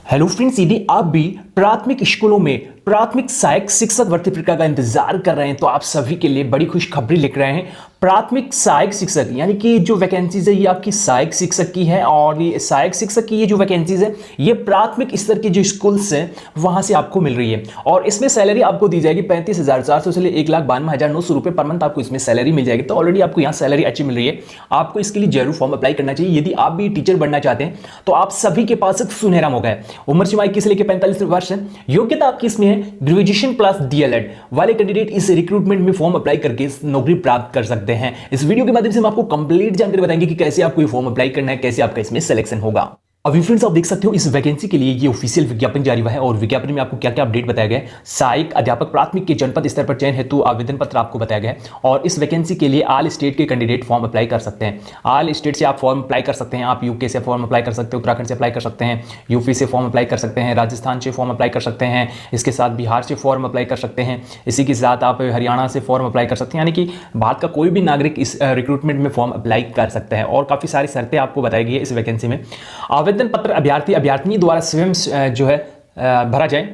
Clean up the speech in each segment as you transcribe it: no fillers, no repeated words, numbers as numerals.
Hello friends, यदि आप भी प्राथमिक स्कूलों में प्राथमिक सहायक शिक्षक भर्ती प्रक्रिया का इंतजार कर रहे हैं तो आप सभी के लिए बड़ी खुशखबरी लेकर आए हैं। प्राथमिक सहायक शिक्षक यानी कि जो वैकेंसीज है ये आपकी सहायक शिक्षक की है और ये सहायक शिक्षक की ये जो वैकेंसीज है ये प्राथमिक स्तर के जो स्कूल्स हैं वहां से आपको मिल रही है और इसमें सैलरी आपको दी जाएगी 35,400 से 1,92,900 रुपए पर मंथ आपको इसमें सैलरी मिल जाएगी। तो ऑलरेडी आपको यहाँ सैलरी अच्छी मिल रही है। आपको इसके लिए जरूर फॉर्म अप्लाई करना चाहिए। यदि आप भी टीचर बनना चाहते हैं तो आप सभी के पास एक सुनहरा मौका है। उम्र सीमा 21 से लेकर 45 वर्ष है। योग्यता आपकी इसमें है ग्रेजुएशन प्लस डीएलएड वाले कैंडिडेट इस रिक्रूटमेंट में फॉर्म अप्लाई करके नौकरी प्राप्त कर सकते हैं। इस वीडियो के माध्यम से हम आपको कंप्लीट जानकारी बताएंगे कि कैसे आपको ये फॉर्म अप्लाई करना है, कैसे आपका इसमें सिलेक्शन होगा। अभी फ्रेंड्स आप देख सकते हो इस वैकेंसी के लिए ये ऑफिशियल विज्ञापन जारी हुआ है और विज्ञापन में आपको क्या क्या अपडेट बताया गया है। सहायक अध्यापक प्राथमिक के जनपद स्तर पर चयन हेतु आवेदन पत्र आपको बताया गया है और इस वैकेंसी के लिए ऑल स्टेट के कैंडिडेट फॉर्म अप्लाई कर सकते हैं। ऑल स्टेट से आप फॉर्म अप्लाई कर सकते हैं। आप यूके से फॉर्म अप्लाई कर सकते हैं, उत्तराखंड से अप्लाई कर सकते हैं, यूपी से फॉर्म अप्लाई कर सकते हैं, राजस्थान से फॉर्म अप्लाई कर सकते हैं, इसके साथ बिहार से फॉर्म अप्लाई कर सकते हैं, इसी के साथ आप हरियाणा से फॉर्म अप्लाई कर सकते हैं। यानी कि भारत का कोई भी नागरिक इस रिक्रूटमेंट में फॉर्म अप्लाई कर सकता है और काफ़ी सारी शर्तें आपको बताई गई है इस वैकेंसी में। आवेदन पत्र अभ्यर्थी द्वारा स्वयं जो है भरा जाए।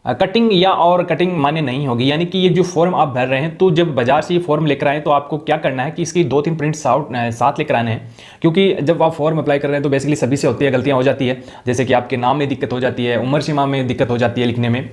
कटिंग या और कटिंग मान्य नहीं होगी। यानी कि ये जो फॉर्म आप भर रहे हैं तो जब बाजार से ये फॉर्म लेकर आए तो आपको क्या करना है कि इसकी 2-3 प्रिंट्स आउट साथ लेकर आने हैं, क्योंकि जब आप फॉर्म अप्लाई कर रहे हैं तो बेसिकली सभी से होती है, गलतियां हो जाती है। जैसे कि आपके नाम में दिक्कत हो जाती है, उम्र सीमा में दिक्कत हो जाती है लिखने में,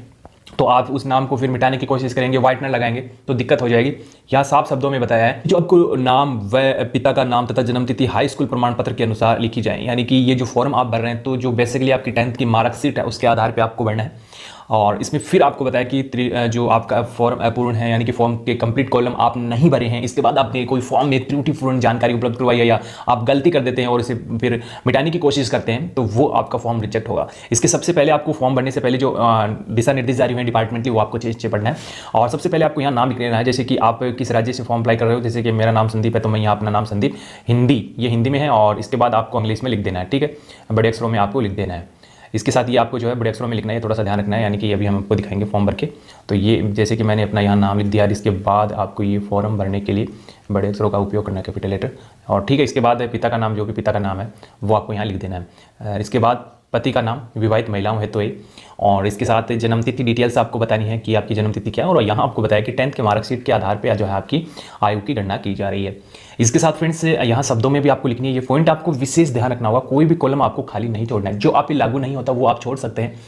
तो आप उस नाम को फिर मिटाने की कोशिश करेंगे, व्हाइटनर लगाएंगे तो दिक्कत हो जाएगी। यहाँ साफ शब्दों में बताया है जो आपको नाम व पिता का नाम तथा जन्म तिथि हाई स्कूल प्रमाण पत्र के अनुसार लिखी जाए। यानी कि ये जो फॉर्म आप भर रहे हैं तो जो बेसिकली आपकी 10th की मार्कशीट है उसके आधार पे आपको भरना है। और इसमें फिर आपको बताया कि जो आपका फॉर्म अपूर्ण है यानी कि फॉर्म के कंप्लीट कॉलम आप नहीं भरे हैं, इसके बाद आपने कोई फॉर्म में त्रुटिपूर्ण जानकारी उपलब्ध करवाई है या आप गलती कर देते हैं और इसे फिर मिटाने की कोशिश करते हैं तो वो आपका फॉर्म रिजेक्ट होगा। इसके सबसे पहले आपको फॉर्म भरने से पहले जो दिशा निर्देश जारी हुए हैं डिपार्टमेंटली वो आपको चेक पढ़ना है। और सबसे पहले आपको यहाँ नाम लिख लेना है। जैसे कि आप किस राज्य से फॉर्म अप्लाई कर रहे हो, जैसे कि मेरा नाम संदीप है तो मैं यहाँ अपना नाम संदीप हिंदी, ये हिंदी में है और इसके बाद आपको इंग्लिश में लिख देना है। ठीक है, बड़े अक्षरों में आपको लिख देना है। इसके साथ ये आपको जो है बड़े अक्षरों में लिखना है, थोड़ा सा ध्यान रखना है। यानी कि अभी हम आपको दिखाएंगे फॉर्म भर के, तो ये जैसे कि मैंने अपना यहाँ नाम लिख दिया और इसके बाद आपको ये फॉर्म भरने के लिए बड़े अक्षरों का उपयोग करना है, कैपिटल लेटर। और ठीक है, इसके बाद पिता का नाम, जो भी पिता का नाम है वो आपको यहाँ लिख देना है। इसके बाद पति का नाम, विवाहित महिलाओं है तो ये, और इसके साथ जन्मतिथि डिटेल्स आपको बतानी है कि आपकी जन्मतिथि क्या है। और यहाँ आपको बताया कि 10th के मार्कशीट के आधार पे जो है आपकी आयु की गणना की जा रही है। इसके साथ फ्रेंड्स यहाँ शब्दों में भी आपको लिखनी है। ये पॉइंट आपको विशेष ध्यान रखना होगा, कोई भी कॉलम आपको खाली नहीं छोड़ना है। जो आप पे लागू नहीं होता वो आप छोड़ सकते हैं।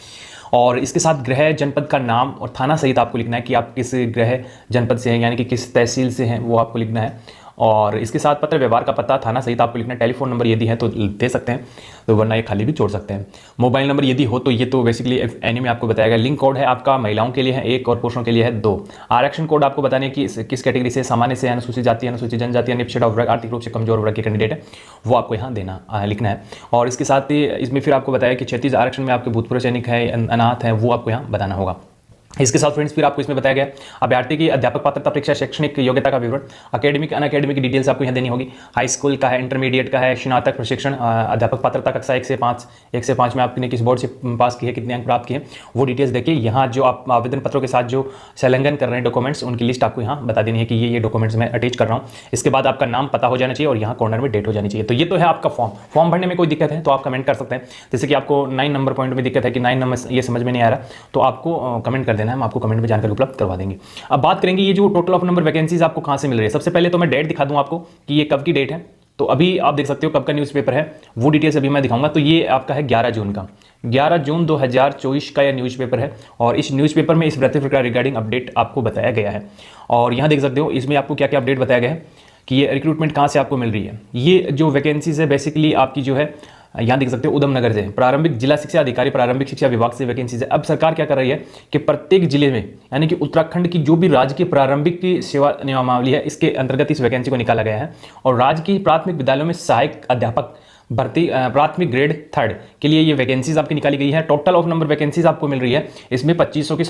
और इसके साथ गृह जनपद का नाम और थाना सहित आपको लिखना है कि आप किस गृह जनपद से हैं, यानी कि किस तहसील से हैं वो आपको लिखना है। और इसके साथ पत्र व्यवहार का पता थाना सहित आपको लिखना है। टेलीफोन नंबर यदि है तो दे सकते हैं, तो वरना ये खाली भी छोड़ सकते हैं। मोबाइल नंबर यदि हो तो ये तो बेसिकली एनी में आपको बताया गया। लिंक कोड है आपका महिलाओं के लिए है 1 और पुरुषों के लिए है 2। आरक्षण कोड आपको बताने की किस कैटेगरी से, सामान्य से, अनुसूचित जाति, अनुसूचित जनजाति, निपछड़ा वर्ग, आर्थिक रूप से कमजोर वर्ग के कैंडिडेट है वो आपको यहाँ लिखना है। और इसके साथ ही इसमें फिर आपको बताया कि 36 आरक्षण में आपके भूतपूर्व सैनिक है, अनाथ है, वो आपको यहाँ बताना होगा। इसके साथ फ्रेंड्स फिर आपको इसमें बताया गया अभ्यर्थी की अध्यापक पात्रता परीक्षा शैक्षणिक योग्यता का विवरण, अकेडमिक अन अकेडमिक डिटेल्स आपको यहाँ देनी होगी। हाई स्कूल का है, इंटरमीडिएट का है, स्नातक प्रशिक्षण, अध्यापक पात्रता कक्षा 1 से 5 में आपने किस बोर्ड से पास की है, कितने अंक प्राप्त किए, वो डिटेल्स देखिए। यहाँ जो आप आवेदन पत्रों के साथ जो संलग्न कर रहे हैं डॉक्यूमेंट्स, उनकी लिस्ट आपको यहाँ बता देनी है कि ये डॉक्यूमेंट्स मैं अटैच कर रहा हूँ। इसके बाद आपका नाम पता हो जाना चाहिए और यहाँ कॉर्नर में डेट हो जानी चाहिए। तो ये तो है आपका फॉर्म भरने में कोई दिक्कत है तो आप कमेंट कर सकते हैं। जैसे कि आपको 9 नंबर पॉइंट में दिक्कत है कि 9 नंबर ये समझ में नहीं आ रहा तो आपको कमेंट कर देना है, हम आपको कमेंट में जानकारी उपलब्ध करवा देंगे। अब बात करेंगे ये जो टोटल ऑफ नंबर वैकेंसीज आपको कहां से मिल रही है। सबसे पहले तो मैं डेट दिखा दूं आपको कि ये कब की डेट है। तो अभी आप देख सकते हो कब का न्यूज़पेपर है, वो डिटेल्स अभी मैं दिखाऊंगा। तो ये आपका है 11 जून का, 11 जून 2024 का यह न्यूज़पेपर है और इस न्यूज़पेपर में इस भर्ती प्रक्रिया रिगार्डिंग अपडेट आपको बताया गया है। और यहाँ देख सकते हो इसमें आपको क्या क्या अपडेट बताया गया है कि ये रिक्रूटमेंट कहाँ से आपको मिल रही है। ये जो वैकेंसीज है बेसिकली आपकी जो है यहाँ देख सकते हो उधमनगर से प्रारंभिक जिला शिक्षा अधिकारी प्रारंभिक शिक्षा विभाग से वैकेंसीज है। अब सरकार क्या कर रही है कि प्रत्येक जिले में, यानी कि उत्तराखंड की जो भी राज्य की प्रारंभिक की सेवा नियमावली है इसके अंतर्गत इस वैकेंसी को निकाला गया है। और राज्य की प्राथमिक विद्यालयों में सहायक अध्यापक भर्ती प्राथमिक ग्रेड 3rd के लिए ये वैकेंसीज आपकी निकाली गई है। टोटल ऑफ नंबर वैकेंसीज आपको मिल रही है इसमें 2500 की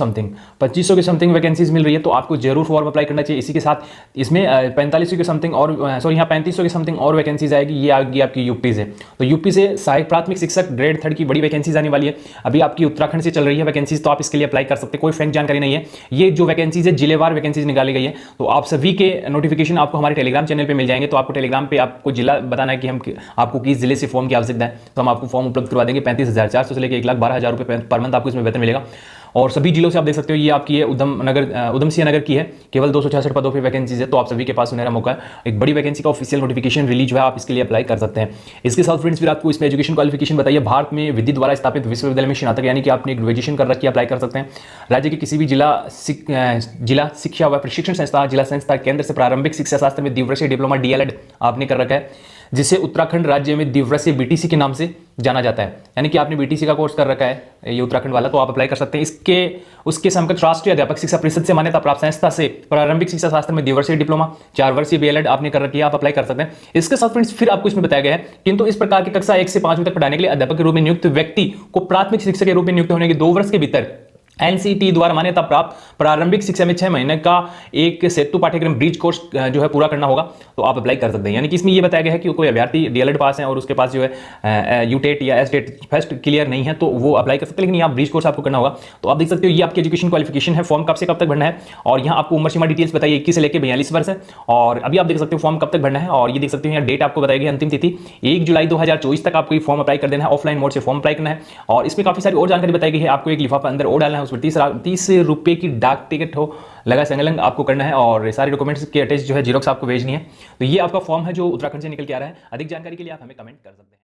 समथिंग वैकेंसीज मिल रही है। तो आपको जरूर फॉर्म अप्लाई करना चाहिए। इसी के साथ इसमें 4500 की समथिंग और यहाँ 3500 की समथिंग और वैकेंसीज आएगी। ये आएगी आपकी यूपी से। तो यूपी से सहायक प्राथमिक शिक्षक ग्रेड 3rd की बड़ी वैकेंसीज आने वाली है। अभी आपकी उत्तराखंड से चल रही है वैकेंसीज, तो आप इसके लिए अप्लाई कर सकते हैं। कोई फेक जानकारी नहीं है, ये जो वैकेंसीज है जिलेवार वैकेंसीज निकाली गई है। तो आप सभी के नोटिफिकेशन आपको हमारे टेलीग्राम चैनल पर मिल जाएंगे। तो आपको टेलीग्राम पे आपको जिला बताना है कि हम आपको किस जिले से फॉर्म की आवश्यकता है तो हम आपको फॉर्म उपलब्ध करवा देंगे। 35,400 से लेकर 1,12,000 रुपये पर मंथ आपको इसमें वेतन मिलेगा। और सभी जिलों से आप देख सकते हो ये आपकी है उधमसिंह नगर की है, केवल 266 पदों पे वैकेंसीज है, तो आप सभी के पास सुनहरा मौका है। एक बड़ी वैकेंसी का ऑफिशियल नोटिफिकेशन रिलीज हुआ है, आप इसके लिए अप्लाई कर सकते हैं। इसके साथ फ्रेंड्स फिर आपको इसमें एजुकेशन क्वालिफिकेशन बताइए। भारत में विधि द्वारा स्थापित विश्वविद्यालय में स्नातक यानी कि आपने ग्रेजुएशन कर रखी है, अप्लाई कर सकते हैं। राज्य के किसी भी जिला शिक्षा व प्रशिक्षण संस्था, जिला संस्था केंद्र से प्रारंभिक शिक्षा शास्त्र में द्विवर्षीय डिप्लोमा DLED आपने कर रखा है, जिसे उत्तराखंड राज्य में द्विवर्षीय BTC के नाम से जाना जाता है, यानी कि आपने BTC का कोर्स कर रखा है ये उत्तराखंड वाला, तो आप अप्लाई कर सकते हैं। उसके समकक्ष राष्ट्रीय अध्यापक शिक्षा परिषद से मान्यता प्राप्त संस्था से प्रारंभिक शिक्षा शास्त्र में द्विवर्षीय डिप्लोमा 4 वर्षीय BLED आपने कर रखी है, आप अप्लाई कर सकते हैं। इसके साथ फ्रेंड्स फिर आपको इसमें बताया गया है किंतु इस प्रकार की कक्षा 1 से 5वीं तक पढ़ाने के लिए अध्यापक के रूप में नियुक्त व्यक्ति को प्राथमिक शिक्षक के रूप में नियुक्त होने के 2 वर्ष के भीतर NCT द्वारा मान्यता प्राप्त प्रारंभिक शिक्षा में 6 महीने का एक सेतु पाठ्यक्रम ब्रिज कोर्स जो है पूरा करना होगा, तो आप अप्लाई कर सकते हैं। यानी कि इसमें ये बताया गया है कि कोई अभ्यर्थी DLED पास है और उसके पास जो है UTET या STET फर्स्ट क्लियर नहीं है तो वो अप्लाई कर सकते हैं, लेकिन यहाँ ब्रिज कोर्स आपको करना होगा। तो आप देख सकते हो ये आपकी एजुकेशन क्वालिफिकेशन है। फॉर्म कब से कब तक भरना है और यहाँ आपको उम्र सीमा डिटेल्स बताइए 21 से लेकर 42 वर्ष है। और अभी आप देख सकते हो फॉर्म कब तक भरना है और ये देख सकते हो यहाँ डेट आपको बताई गई, अंतिम तिथि 1 जुलाई 2024 तक आपको ये फॉर्म अप्लाई कर देना है। ऑफलाइन मोड से फॉर्म अप्लाई करना है और इसमें काफी सारी और जानकारी बताई गई है। आपको एक लिफाफा अंदर और डालना है, उसमें 30 रुपए की डाक टिकट हो लगा संलग्न आपको करना है और सारे डॉक्यूमेंट्स के अटैच जो है जीरोक्स आपको भेजनी है। तो ये आपका फॉर्म है जो उत्तराखंड से निकल के आ रहा है। अधिक जानकारी के लिए आप हमें कमेंट कर सकते हैं।